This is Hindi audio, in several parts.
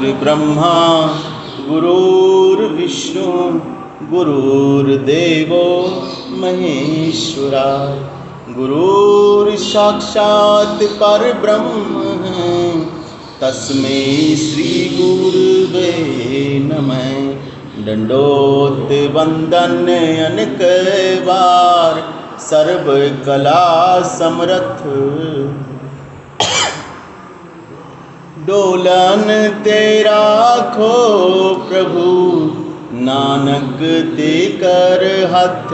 गुरुर्ब्रह्मा गुरुर्विष्णु गुरुर्देवो महेश्वरा गुरुर्साक्षात् परब्रह्म तस्मै श्री गुरुवे नमः। दंडोत वंदन अनेक बार सर्व कला समर्थ डोलन तेरा खो प्रभु नानक ते कर हथ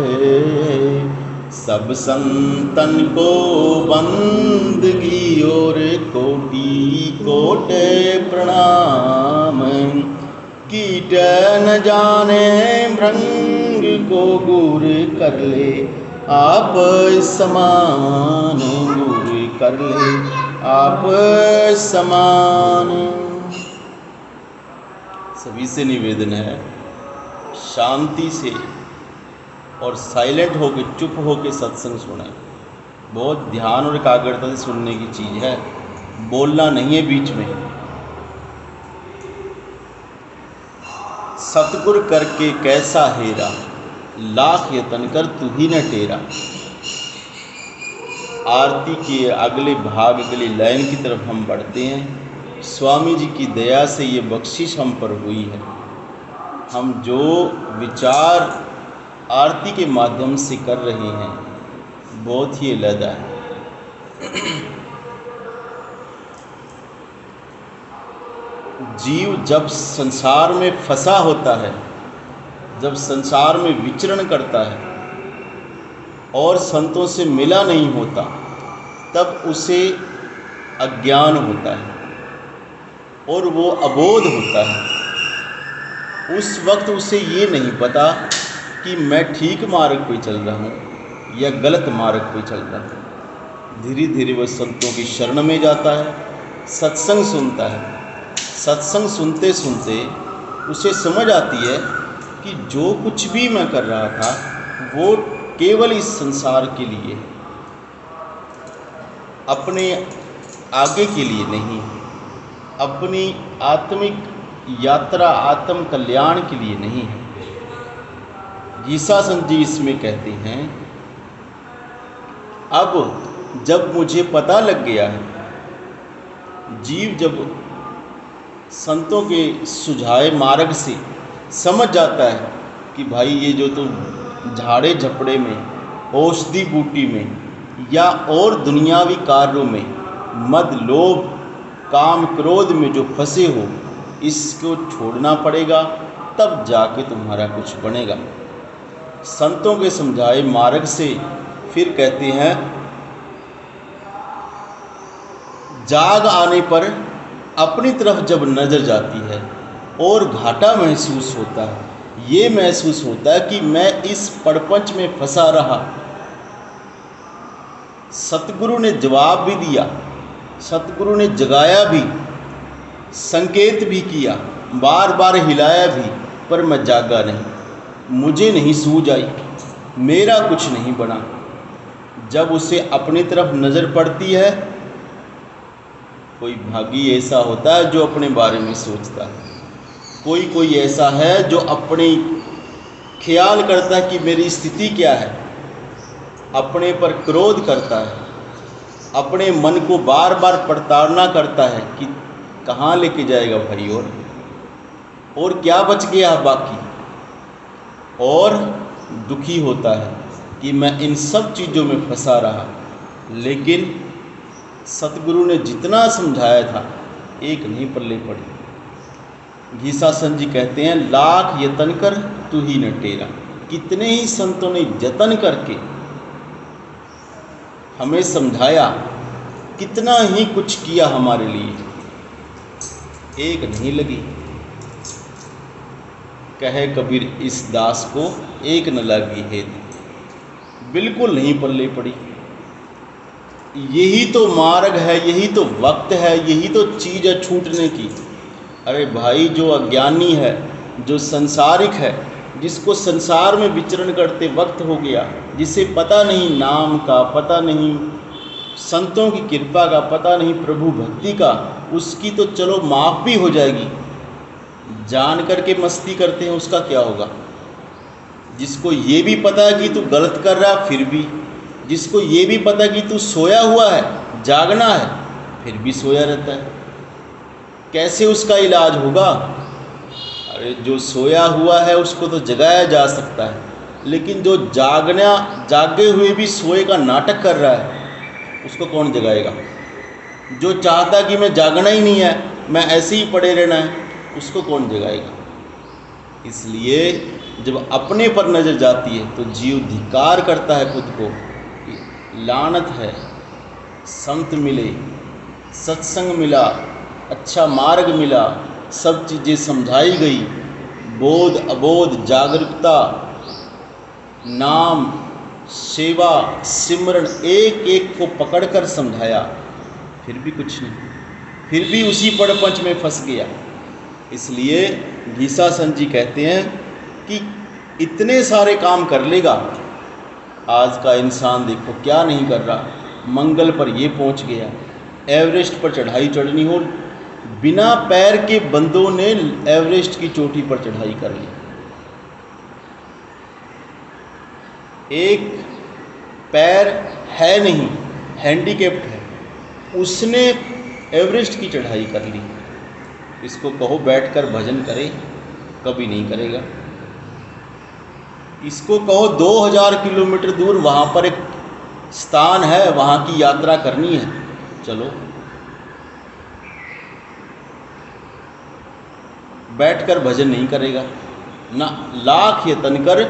सब संतन को बंदगी और कोटि कोट प्रणाम। कीट न जाने भृंग को गुर कर ले आप समान, गुर कर ले आप समान। सभी से निवेदन है शांति से और साइलेंट होके चुप होके सत्संग सुने। बहुत ध्यान और एकाग्रता से सुनने की चीज़ है, बोलना नहीं है बीच में। सतगुर करके कैसा हेरा लाख यतन कर तू ही न टेरा। आरती के अगले भाग अगली लाइन की तरफ हम बढ़ते हैं। स्वामी जी की दया से ये बख्शिश हम पर हुई है। हम जो विचार आरती के माध्यम से कर रहे हैं बहुत ही अलग है। जीव जब संसार में फंसा होता है, जब संसार में विचरण करता है और संतों से मिला नहीं होता, तब उसे अज्ञान होता है और वो अबोध होता है। उस वक्त उसे ये नहीं पता कि मैं ठीक मार्ग पे चल रहा हूँ या गलत मार्ग पे चल रहा हूँ। धीरे धीरे वह संतों की शरण में जाता है, सत्संग सुनता है। सत्संग सुनते सुनते उसे समझ आती है कि जो कुछ भी मैं कर रहा था वो केवल इस संसार के लिए, अपने आगे के लिए नहीं, अपनी आत्मिक यात्रा आत्म कल्याण के लिए नहीं है। गीसासन जी इसमें कहते हैं, अब जब मुझे पता लग गया है, जीव जब संतों के सुझाए मार्ग से समझ जाता है कि भाई ये जो तो झाड़े झपड़े में, औषधि बूटी में या और दुनियावी कार्यों में, मद लोभ काम क्रोध में जो फंसे हो, इसको छोड़ना पड़ेगा, तब जाके तुम्हारा कुछ बनेगा। संतों के समझाए मार्ग से फिर कहते हैं, जाग आने पर अपनी तरफ जब नज़र जाती है और घाटा महसूस होता है, ये महसूस होता है कि मैं इस प्रपंच में फंसा रहा। सतगुरु ने जवाब भी दिया, सतगुरु ने जगाया भी, संकेत भी किया, बार बार हिलाया भी, पर मैं जागा नहीं, मुझे नहीं सूझ आई, मेरा कुछ नहीं बना। जब उसे अपनी तरफ नज़र पड़ती है, कोई भागी ऐसा होता है जो अपने बारे में सोचता है, कोई ऐसा है जो अपने ख्याल करता है कि मेरी स्थिति क्या है, अपने पर क्रोध करता है, अपने मन को बार बार प्रताड़ना करता है कि कहाँ लेके जाएगा भाई, और क्या बच गया बाकी, और दुखी होता है कि मैं इन सब चीज़ों में फंसा रहा। लेकिन सतगुरु ने जितना समझाया था एक नहीं पल्ले पड़ी। गीसासन जी कहते हैं, लाख यतन कर तू ही न टेरा। कितने ही संतों ने यतन करके हमें समझाया, कितना ही कुछ किया हमारे लिए, एक नहीं लगी। कहे कबीर इस दास को एक न लगी हेत, बिल्कुल नहीं पल्ले पड़ी। यही तो मार्ग है, यही तो वक्त है, यही तो चीज़ है छूटने की। अरे भाई, जो अज्ञानी है, जो संसारिक है, जिसको संसार में विचरण करते वक्त हो गया, जिसे पता नहीं नाम का, पता नहीं संतों की कृपा का, पता नहीं प्रभु भक्ति का, उसकी तो चलो माफ़ भी हो जाएगी, जान करके मस्ती करते हैं उसका क्या होगा? जिसको ये भी पता है कि तू गलत कर रहा है फिर भी, जिसको ये भी पता है कि तू सोया हुआ है, जागना है, फिर भी सोया रहता है, कैसे उसका इलाज होगा? अरे जो सोया हुआ है उसको तो जगाया जा सकता है, लेकिन जो जागे हुए भी सोए का नाटक कर रहा है उसको कौन जगाएगा? जो चाहता कि मैं जागना ही नहीं है, मैं ऐसे ही पड़े रहना है, उसको कौन जगाएगा? इसलिए जब अपने पर नज़र जाती है तो जीव धिक्कार करता है खुद को कि लानत है, संत मिले, सत्संग मिला, अच्छा मार्ग मिला, सब चीज़ें समझाई गई, बोध अबोध जागरूकता, नाम, सेवा, सिमरन एक एक को पकड़कर समझाया, फिर भी कुछ नहीं, फिर भी उसी पड़पंच में फंस गया। इसलिए घीसासन जी कहते हैं कि इतने सारे काम कर लेगा, आज का इंसान देखो क्या नहीं कर रहा, मंगल पर ये पहुंच गया, एवरेस्ट पर चढ़ाई चढ़नी हो, बिना पैर के बंदों ने एवरेस्ट की चोटी पर चढ़ाई कर ली। एक पैर है नहीं, हैंडीकैप्ड है, उसने एवरेस्ट की चढ़ाई कर ली। इसको कहो बैठकर भजन करे, कभी नहीं करेगा। इसको कहो 2000 किलोमीटर दूर वहाँ पर एक स्थान है, वहाँ की यात्रा करनी है, चलो, बैठकर भजन नहीं करेगा ना। लाख यतन कर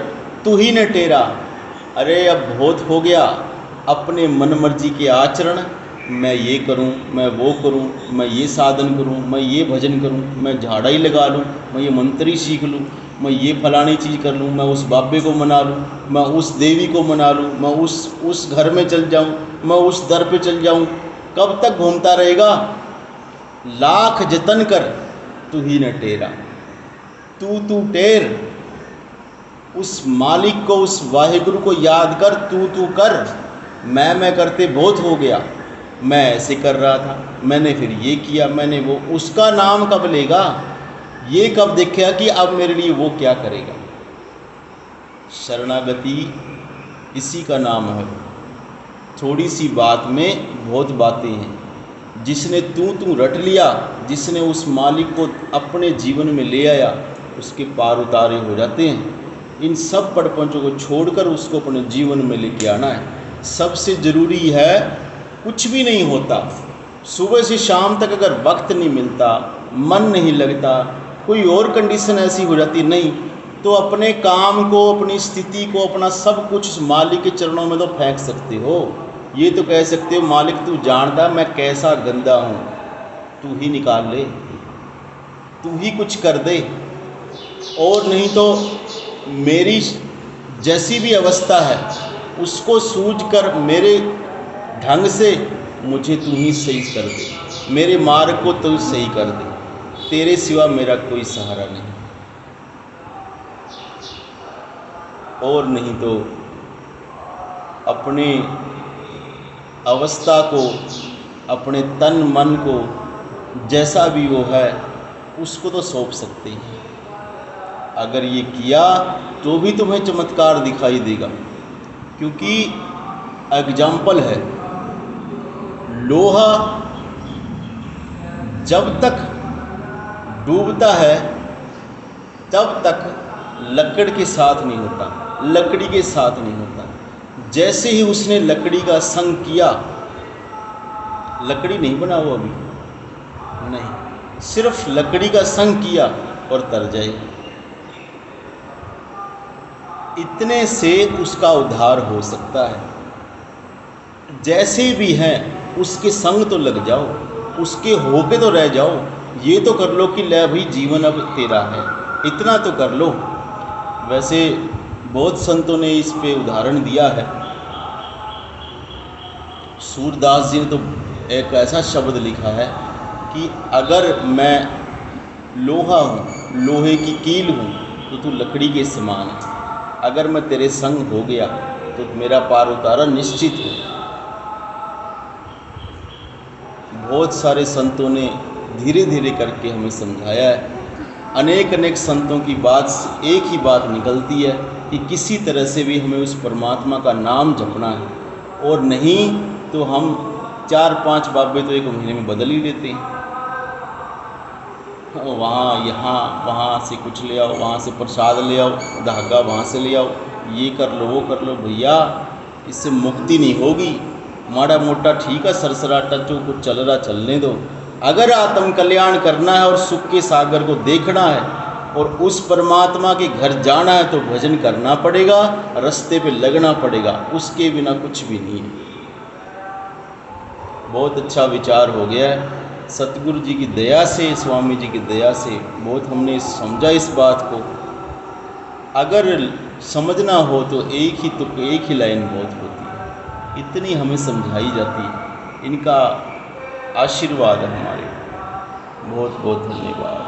तू ही न टेरा, अरे अब बहुत हो गया अपने मन मर्जी के आचरण, मैं ये करूं, मैं वो करूं, मैं ये साधन करूं, मैं ये भजन करूं, मैं झाड़ा ही लगा लूं, मैं ये मंत्र ही सीख लूं, मैं ये फलानी चीज़ कर लूं, मैं उस बाबे को मना लूं, मैं उस देवी को मना लूं, मैं उस घर में चल जाऊं, मैं उस दर पे चल जाऊं, कब तक घूमता रहेगा? लाख जतन कर तू ही न टेरा, तू टेर, उस मालिक को, उस वाहिगुरु को याद कर, तू कर, मैं करते बहुत हो गया, मैं ऐसे कर रहा था, मैंने फिर ये किया, मैंने वो, उसका नाम कब लेगा? ये कब देखेगा कि अब मेरे लिए वो क्या करेगा? शरणागति इसी का नाम है। थोड़ी सी बात में बहुत बातें हैं। जिसने तू रट लिया, जिसने उस मालिक को अपने जीवन में ले आया, उसके पार उतारे हो जाते हैं। इन सब पड़पंचों को छोड़कर उसको अपने जीवन में लेके आना है। सबसे ज़रूरी है, कुछ भी नहीं होता, सुबह से शाम तक अगर वक्त नहीं मिलता, मन नहीं लगता, कोई और कंडीशन ऐसी हो जाती नहीं, तो अपने काम को, अपनी स्थिति को, अपना सब कुछ उस मालिक के चरणों में तो फेंक सकते हो। ये तो कह सकते हो, मालिक तू जानता मैं कैसा गंदा हूँ, तू ही निकाल ले, तू ही कुछ कर दे, और नहीं तो मेरी जैसी भी अवस्था है उसको सूझकर मेरे ढंग से मुझे तू ही सही कर दे, मेरे मार्ग को तू सही कर दे, तेरे सिवा मेरा कोई सहारा नहीं। और नहीं तो अपने अवस्था को, अपने तन मन को, जैसा भी वो है उसको तो सौंप सकते हैं। अगर ये किया तो भी तुम्हें चमत्कार दिखाई देगा, क्योंकि एग्जाम्पल है, लोहा जब तक डूबता है तब तक लकड़ के साथ नहीं होता, लकड़ी के साथ नहीं होता। जैसे ही उसने लकड़ी का संग किया, लकड़ी नहीं बना वो अभी नहीं, सिर्फ लकड़ी का संग किया और तर जाएगी। इतने से उसका उद्धार हो सकता है। जैसे भी हैं उसके संग तो लग जाओ, उसके होके तो रह जाओ। ये तो कर लो कि ले भाई जीवन अब तेरा है, इतना तो कर लो। वैसे बहुत संतों ने इस पे उदाहरण दिया है। सूरदास जी ने तो एक ऐसा शब्द लिखा है कि अगर मैं लोहा हूँ, लोहे की कील हूँ, तो तू लकड़ी के समान है। अगर मैं तेरे संग हो गया तो मेरा पार उतारा निश्चित है। बहुत सारे संतों ने धीरे धीरे करके हमें समझाया है अनेक अनेक संतों की बात से एक ही बात निकलती है कि किसी तरह से भी हमें उस परमात्मा का नाम जपना है, और नहीं तो हम 4-5 बाबे तो एक महीने में बदल ही देते हैं। वहाँ यहाँ वहाँ से कुछ ले आओ, वहाँ से प्रसाद ले आओ, धागा वहाँ से ले आओ, ये कर लो वो कर लो। भैया इससे मुक्ति नहीं होगी। माड़ा मोटा ठीक है, सरसराटा जो कुछ चल रहा चलने दो। अगर आत्म कल्याण करना है और सुख के सागर को देखना है और उस परमात्मा के घर जाना है तो भजन करना पड़ेगा, रास्ते पे लगना पड़ेगा, उसके बिना कुछ भी नहीं है। बहुत अच्छा विचार हो गया है। सतगुरु जी की दया से, स्वामी जी की दया से बहुत हमने समझा इस बात को। अगर समझना हो तो एक ही लाइन बहुत होती है, इतनी हमें समझाई जाती है। इनका आशीर्वाद है हमारे। बहुत बहुत धन्यवाद।